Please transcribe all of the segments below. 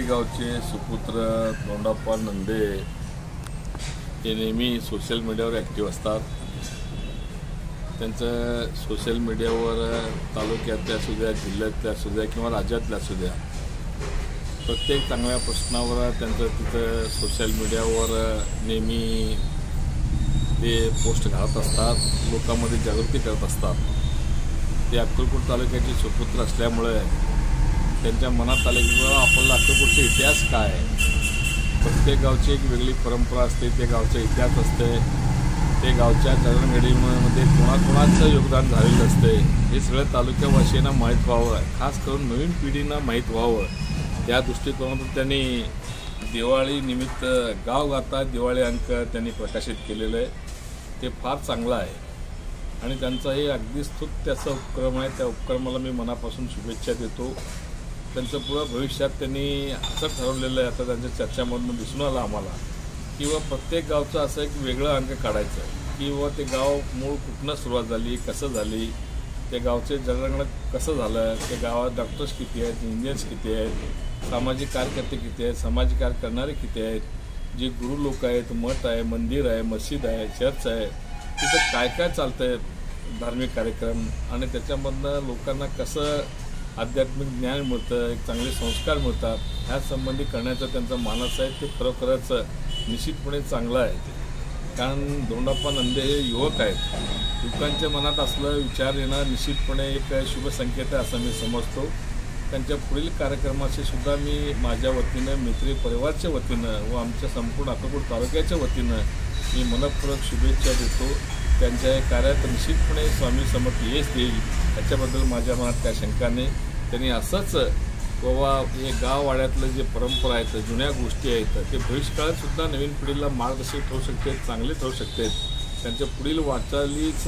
मेत्री गावचे सुपुत्र दोंडाप्पा नंदे हे नेहमी सोशल मीडियावर ॲक्टिव्ह असतात। त्यांचं सोशल मीडियावर तालुक्यातल्या असू द्या, जिल्ह्यातल्या असू द्या किंवा राज्यातल्या असू द्या, प्रत्येक चांगल्या प्रश्नावर त्यांचं तिथं सोशल मीडियावर नेहमी ते पोस्ट घालत असतात, लोकांमध्ये जागृती करत असतात। ते अक्कलकोट तालुक्याचे सुपुत्र असल्यामुळे त्यांच्या मनात आले की बाबा आपला अक्कलकोटचा इतिहास काय आहे। प्रत्येक गावची एक वेगळी परंपरा असते, ते गावचा इतिहास असते, ते गावच्या जडणघडणीमध्ये कोणाकोणाचं योगदान झालेलं असते। हे सगळं तालुक्यावासीयांना माहीत व्हावं, खास करून नवीन पिढींना माहीत व्हावं, त्या दृष्टिकोनातून त्यांनी दिवाळीनिमित्त गावगाता दिवाळी अंक त्यांनी प्रकाशित केलेलं आहे। ते फार चांगलं आहे आणि त्यांचा हे अगदी स्तुत्याचा उपक्रम आहे। त्या उपक्रमाला मी मनापासून शुभेच्छा देतो। त्यांचं पुढं भविष्यात त्यांनी असं ठरवलेलं आहे, आता त्यांच्या चर्चामधून दिसून आलं आम्हाला, किंवा प्रत्येक गावचं असं एक वेगळं अंक काढायचं, किंवा ते गाव मूळ कुठनं सुरुवात झाली, कसं झाली, ते गावचे जडणघडण कसं झालं, ते गावात डॉक्टर्स किती आहेत, इंजिनियर्स किती आहेत, सामाजिक कार्यकर्ते किती आहेत, सामाजिक कार्य करणारे किती आहेत, जे गुरु लोक आहेत, मठ आहे, मंदिर आहे, मस्जिद आहे, चर्च आहे, तिथं काय काय चालतं आहे धार्मिक कार्यक्रम, आणि त्याच्यामधनं लोकांना कसं आध्यात्मिक ज्ञान मिळतं, एक चांगले संस्कार मिळतात, ह्या संबंधी करण्याचं त्यांचा मानस आहे। ते खरोखरच निश्चितपणे चांगलं आहे ते, कारण दोंडाप्पा नंदे हे युवक आहेत। युवकांच्या मनात असलं विचार येणं निश्चितपणे एक शुभ संकेत आहे असं मी समजतो। त्यांच्या पुढील कार्यक्रमाशी सुद्धा मी माझ्या वतीनं, मैत्री परिवारच्या वतीनं व आमच्या संपूर्ण अक्कलकोट तालुक्याच्या वतीनं मी मनपूर्वक शुभेच्छा देतो। त्यांच्या या कार्यात निश्चितपणे स्वामी समर्थ यश देईल, याच्याबद्दल माझ्या मनात काय शंका नाही। त्यांनी असंच बाबा हे गाववाड्यातलं जे परंपरा आहेत, जुन्या गोष्टी आहेत, ते भविष्यकाळात सुद्धा नवीन पिढीला मार्गदर्शक ठरू शकतात, चांगले ठरू शकतात, त्यांच्या पुढील वाटचालीच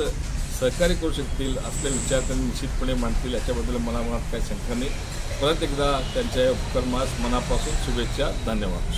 सहकार्य करू शकतील असले विचार त्यांनी निश्चितपणे मांडतील, याच्याबद्दल मनात काही शंका नाही। परत एकदा त्यांच्या उपक्रमास मनापासून शुभेच्छा, धन्यवाद।